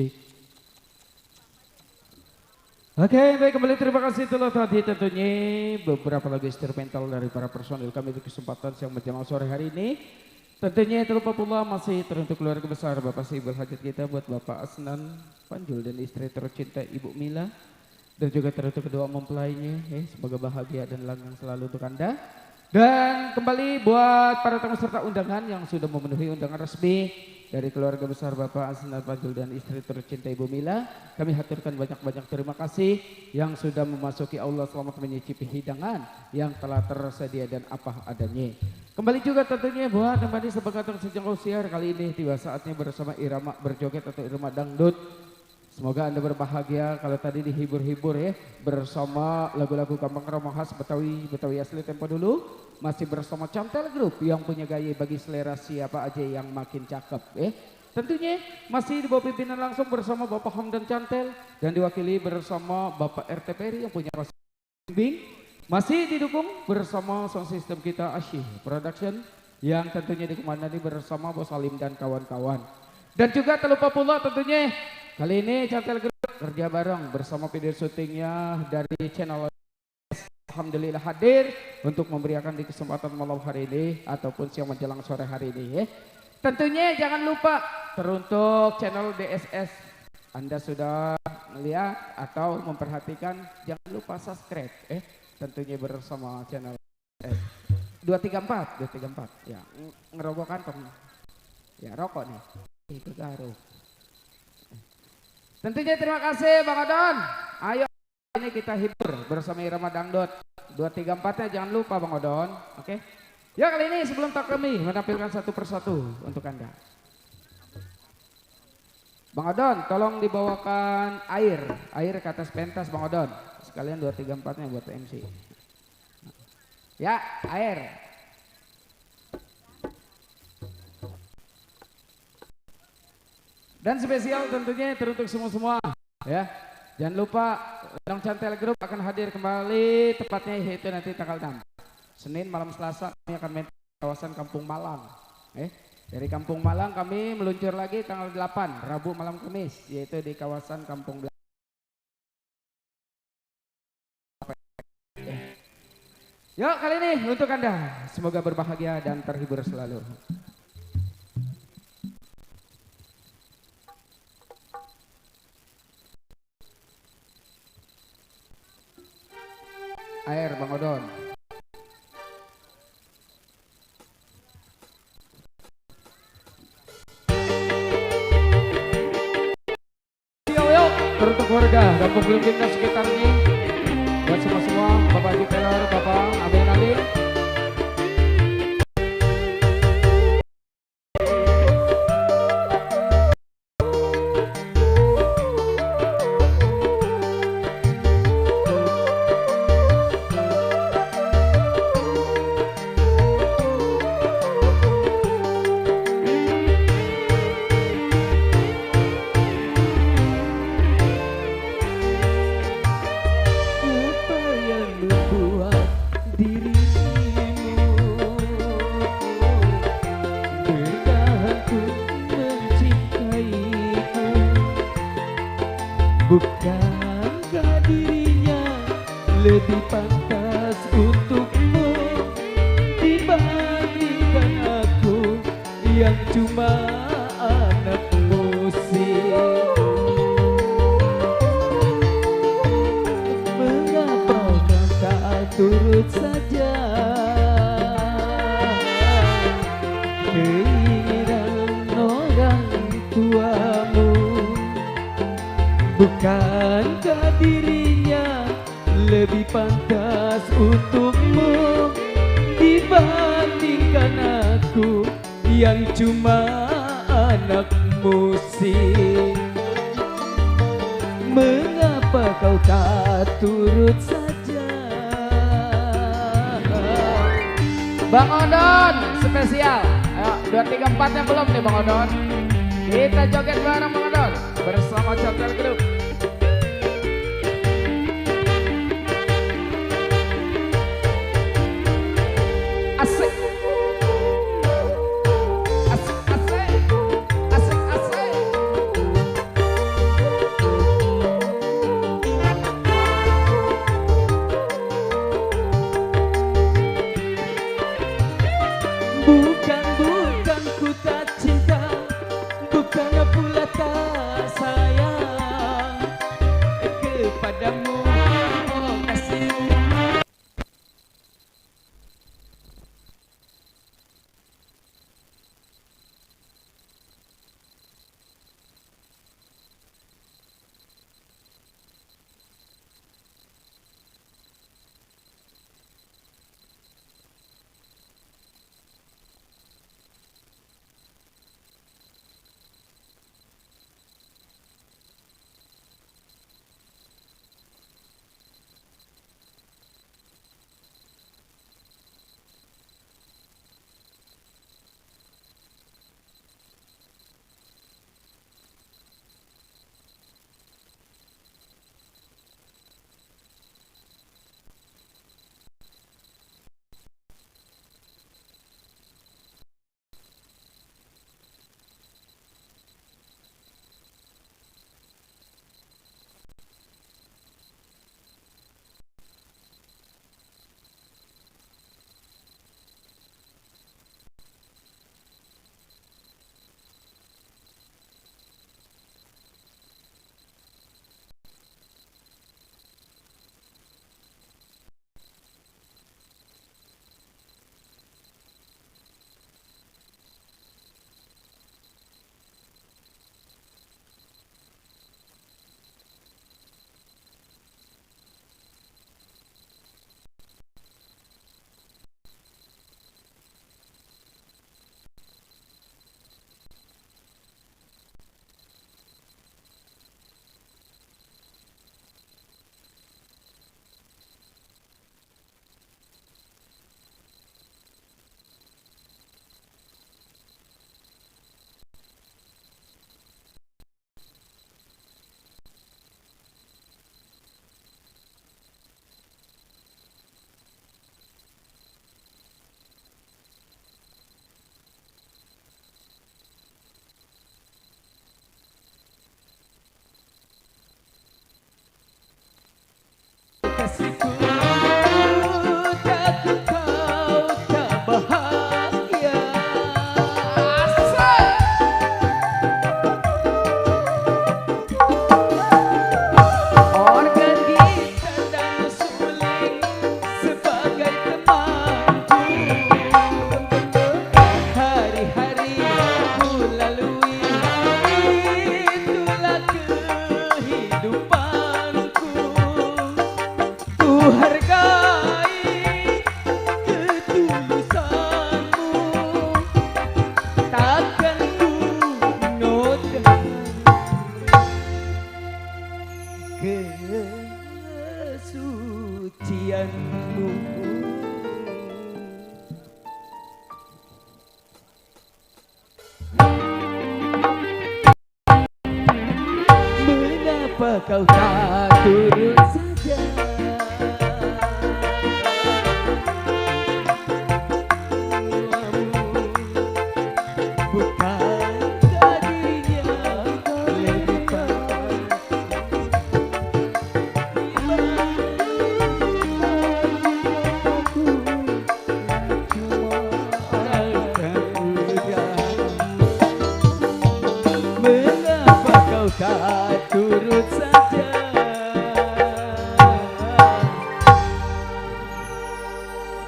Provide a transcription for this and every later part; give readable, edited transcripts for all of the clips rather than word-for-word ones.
Cik. Oke, baik, kembali terima kasih telah tadi tentunya beberapa lagu instrumental dari para personil kami di kesempatan siang menjelang sore hari ini. Tentunya terlupa pula masih teruntuk keluarga besar Bapak Sibul Hajat kita buat Bapak Asnan Panjul dan istri tercinta Ibu Mila. Dan juga teruntuk kedua mempelainya, semoga bahagia dan langgeng selalu untuk Anda. Dan kembali buat para tamu serta undangan yang sudah memenuhi undangan resmi dari keluarga besar Bapak Asnan Panjul dan istri tercinta Ibu Mila. Kami haturkan banyak-banyak terima kasih yang sudah memasuki Allah selamat menyicipi hidangan yang telah tersedia dan apa adanya. Kembali juga tentunya buat kembali sebagai sejengkau siar kali ini tiba saatnya bersama irama berjoget atau irama dangdut. Semoga Anda berbahagia kalau tadi dihibur-hibur ya bersama lagu-lagu Kampung Ramah khas Betawi asli tempo dulu. Masih bersama Cantel Group yang punya gaya bagi selera siapa aja yang makin cakep ya. Tentunya masih di bawah pimpinan langsung bersama Bapak Hamdan Cantel dan diwakili bersama Bapak RT Peri yang punya bimbing. Masih didukung bersama sound system kita Asyih Production yang tentunya dikomandani bersama Bos Salim dan kawan-kawan. Dan juga terlupa pula tentunya kali ini Cantel Group kerja bareng bersama video syutingnya dari channel Alhamdulillah hadir untuk memberiakan di kesempatan malam hari ini ataupun siang menjelang sore hari ini ya. Tentunya jangan lupa teruntuk channel DSS Anda sudah melihat atau memperhatikan jangan lupa subscribe tentunya bersama channel DSS 234 ya ngerogoh kantong ya rokok nih itu garuh. Tentunya terima kasih Bang Odon. Ayo ini kita hibur bersama irama dangdut 234-nya jangan lupa Bang Odon. Oke. Ya kali ini sebelum tak kami menampilkan satu persatu untuk Anda. Bang Odon tolong dibawakan air ke atas pentas Bang Odon. Sekalian 234-nya buat MC. Ya air. Dan spesial tentunya teruntuk semua ya. Jangan lupa Dong Cantel Group akan hadir kembali tepatnya yaitu nanti tanggal 6 Senin malam Selasa kami akan main di kawasan Kampung Malang. Dari Kampung Malang kami meluncur lagi tanggal 8 Rabu malam Kamis yaitu di kawasan Kampung Belakang. Yuk kali ini untuk Anda semoga berbahagia dan terhibur selalu. Air Bang Odon. Yuk teruntuk warga Kampung Belungking dan sekitarnya buat semua Bapak Haji Pelor, Bapak Abel Nabil. Bukankah dirinya lebih pantas untukmu dibandingkan aku yang cuma anak musik? Mengapa kau tak turut saja keinginan orang tuamu? Bukankah dirinya lebih pantas untukmu dibandingkan aku yang cuma anak musik? Mengapa kau tak turut saja? Bang Odon spesial. Ayo 234-nya belum nih Bang Odon. Kita joget bareng Bang Odon bersama Cantel Group. Asik. Asik asik. Asik asik. kekasihku, takut kau tak bahagia. Organ gitar dan suling sebagai temanku, hari-hari ku lalui, itulah kehidupanku. Ku hargai ketulusanmu, takkan ku noda kesucianmu. Mengapa kau tak turut saja? Bukankah dirinya lebih baik mengapa kau tak turut saja?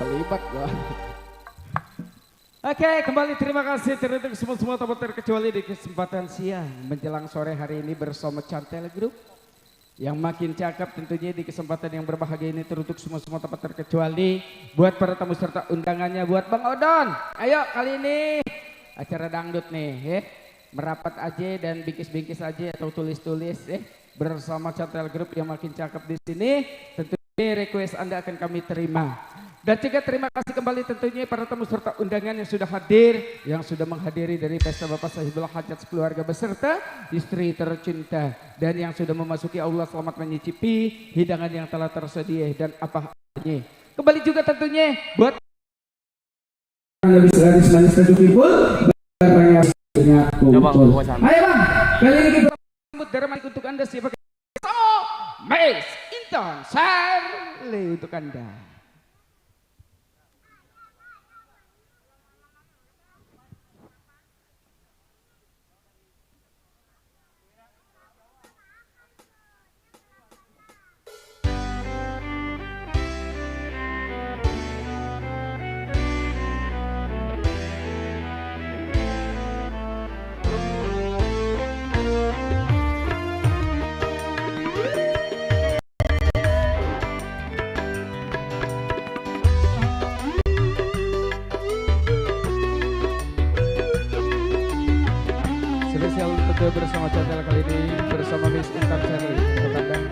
Terlibat gua. Oke, kembali terima kasih teruntuk semua tamu terkecuali di kesempatan siang menjelang sore hari ini bersama Cantel Group. Yang makin cakep tentunya di kesempatan yang berbahagia ini teruntuk semua tempat terkecuali buat para tamu serta undangannya, buat Bang Odon. Ayo kali ini acara dangdut nih, merapat aja dan bingkis-bingkis aja atau tulis-tulis bersama Cantel Group yang makin cakep di sini. Tentunya request Anda akan kami terima. Dan juga terima kasih kembali tentunya para tamu serta undangan yang sudah hadir, yang sudah menghadiri dari pesta Bapak Sahibul Hajat keluarga beserta istri tercinta, dan yang sudah memasuki aula selamat menyicipi hidangan yang telah tersedia dan apa adanya. Kembali juga tentunya buat yang lebih manis dan beautiful. Ayo Bang, kali ini kita sambut darah untuk Anda siapa? Mas Intan Sarli untuk Anda. Spesial tentu bersama Cantel kali ini bersama Miss Intan Sarli untuk Anda.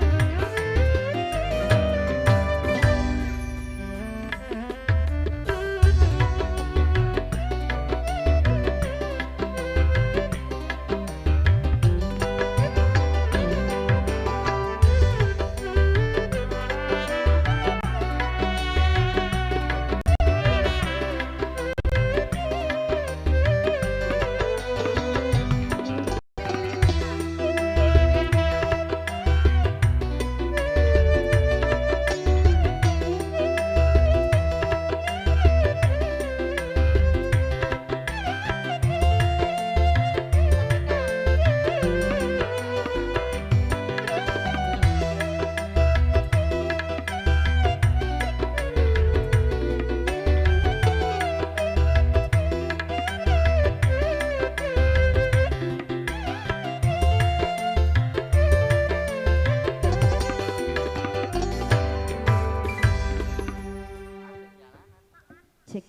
Cek.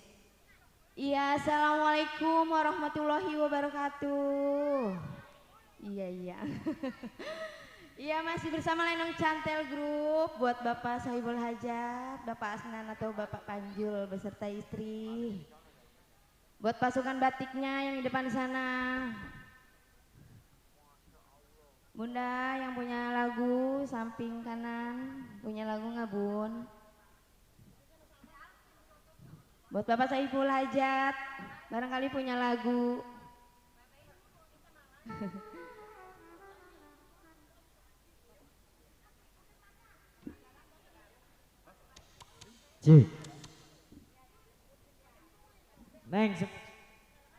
Iya, assalamualaikum warahmatullahi wabarakatuh. Iya. Iya, masih bersama Lenong Cantel Group buat Bapak Sahibul Hajat, Bapak Asnan atau Bapak Panjul beserta istri. Buat pasukan batiknya yang di depan sana. Bunda yang punya lagu samping kanan, punya lagu nggak Bun? Buat Bapak Saiful Hajat, barangkali punya lagu. Cik. Neng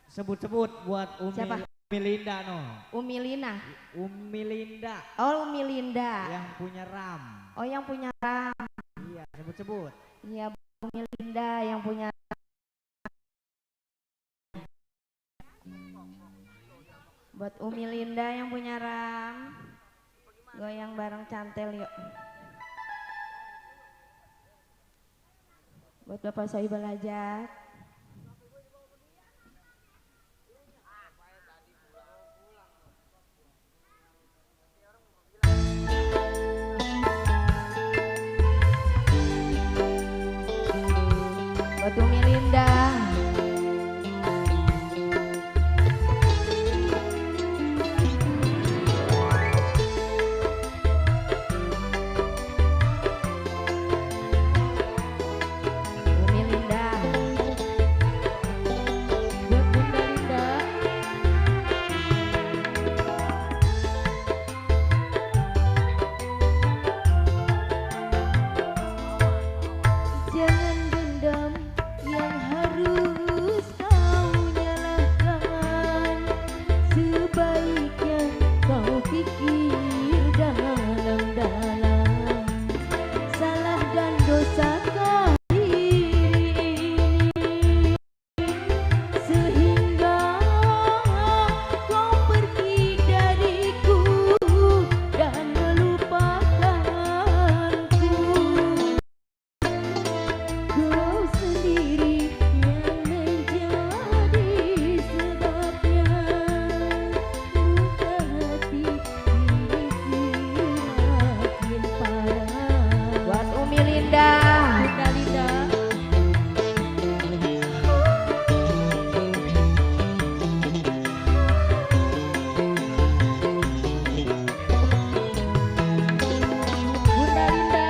sebut-sebut buat Siapa? Umi Linda no. Umi Lina. Umi Linda Oh, Umi Linda. yang punya RAM. Oh, yang punya RAM. Iya, sebut-sebut. Iya, Umi Linda yang punya. Buat Umi Linda yang punya RAM. Goyang bareng Cantel yuk. Buat Bapak Sohibul Hajat. Buat Umi Linda. Umi Linda. Buat Bunda Linda. Jangan dendam yang harus kau nyalakan. Sebaiknya kau pikir dalam-dalam. Salah dan dosa kau diri ini, sehingga kau pergi dariku dan melupakanku. Kau sendiri yang menjadi sebabnya. Luka hati ini semakin parah. Buat Umi Linda. Bunda Linda. Bunda Linda.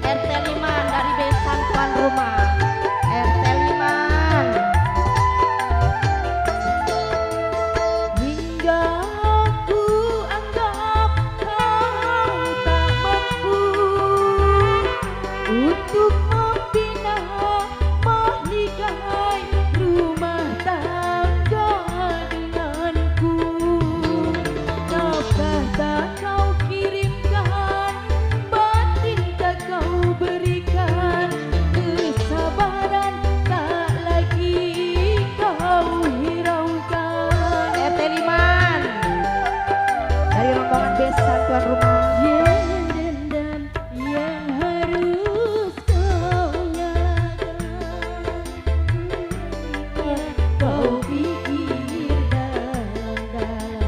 RT 5 dari Besan tuan rumah. RT 5. Hingga ku anggap kau tak mampu untuk membina mahligai rumah tangga denganku. Nafkah tak kau kirimkan, batin tak kau berikan, kesabaran tak lagi kau hiraukan. RT 5 dari rombongan Besan tuan rumah. Jangan dendam yang harus kau nyalakan. Kau pikir dalam-dalam.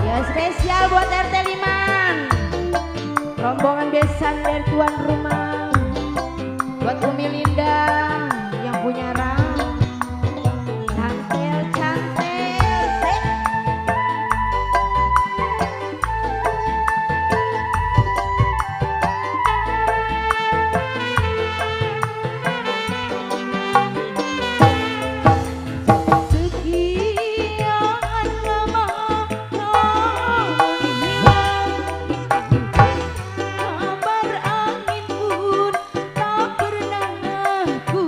Ya, spesial buat RT 5, rombongan Besan dari tuan rumah. Buat Umi Linda yang punya RAM. Cantel, cantel, sek. Sekian lama kau menghilang, kabar angin pun tak pernah ku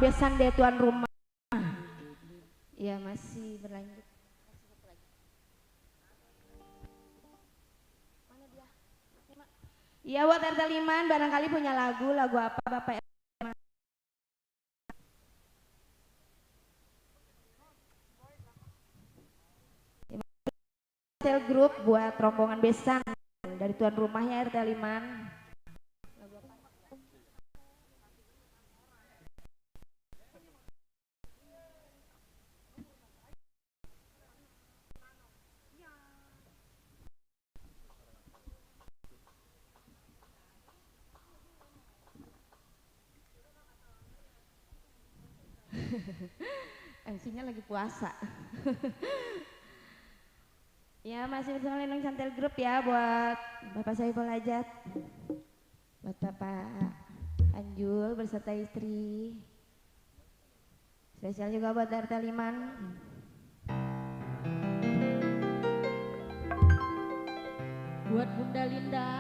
besan deh tuan rumah. Ya masih berlanjut. Iya buat RT Liman barangkali punya lagu apa Bapak? Grup buat rombongan besan dari tuan rumahnya RT Liman. MC-nya lagi puasa. Ya masih bersama Lenong Santel Group ya buat Bapak Saiful Hajat, buat Bapak Anjul berserta istri, spesial juga buat RT Liman. Buat Bunda Linda.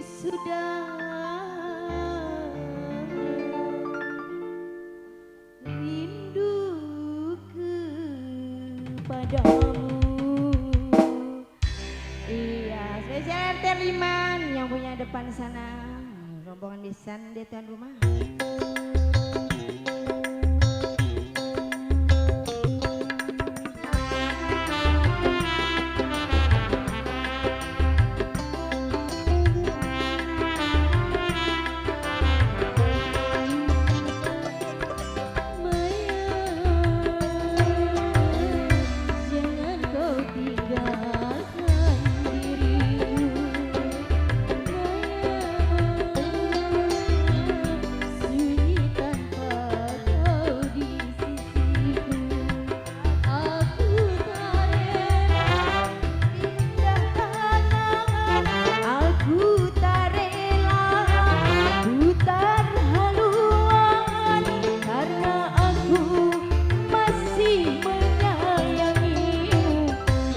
Sudah rindu kepadamu. Iya, spesial RT Liman yang punya depan sana, rombongan besan di tuan rumah.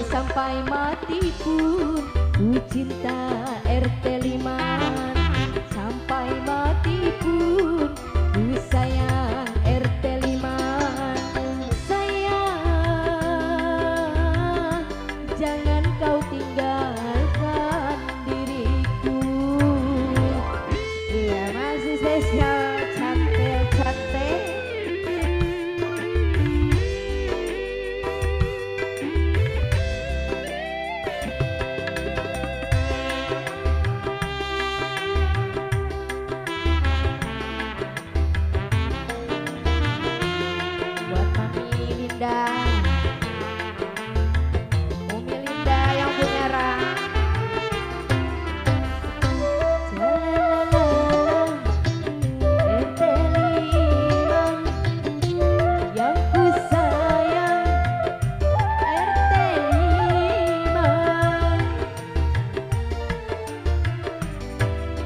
Sampai mati pun ku cinta RT Liman. Sampai mati pun ku sayang RT Liman. Sayang, jangan kau tinggalkan diriku. Iya masih spesial cantik-cantik. Umi Linda yang punya rang. RT Liman yang ku sayang, RT Liman.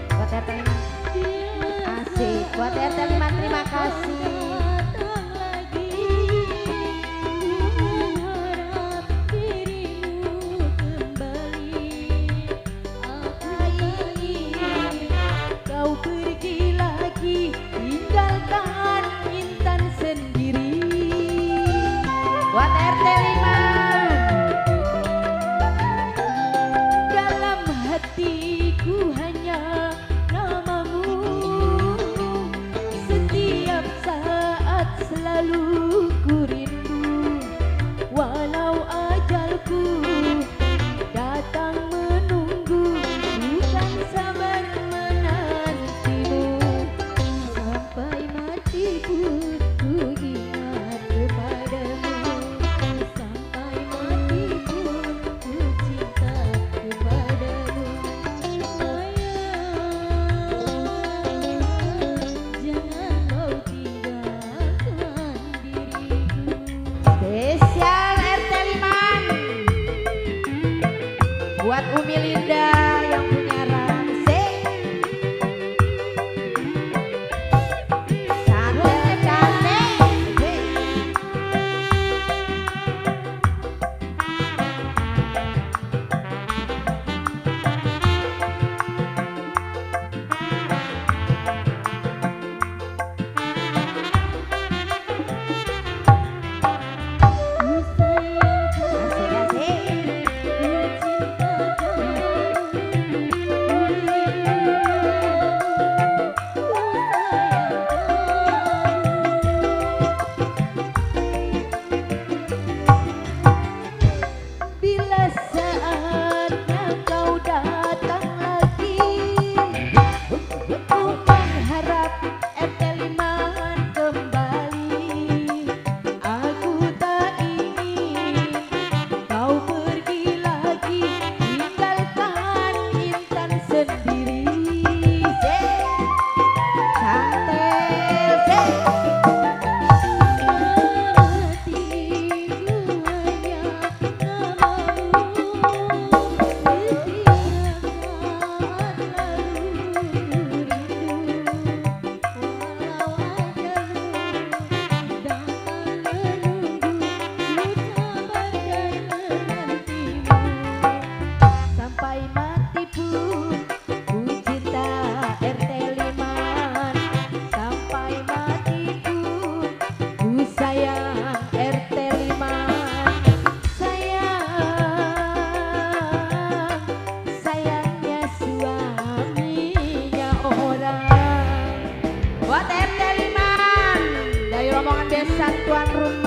Buat RT Liman asik, buat RT Liman terima kasih. Tinggalkan Intan sendiri. Buat RT Liman, dalam hatiku hanya namamu. Setiap saat selalu ku rindu. Walau ajalku datang menunggu, bukan sabar menantimu. Sampai mati pun ku ingat kepadamu. Satuan Rumah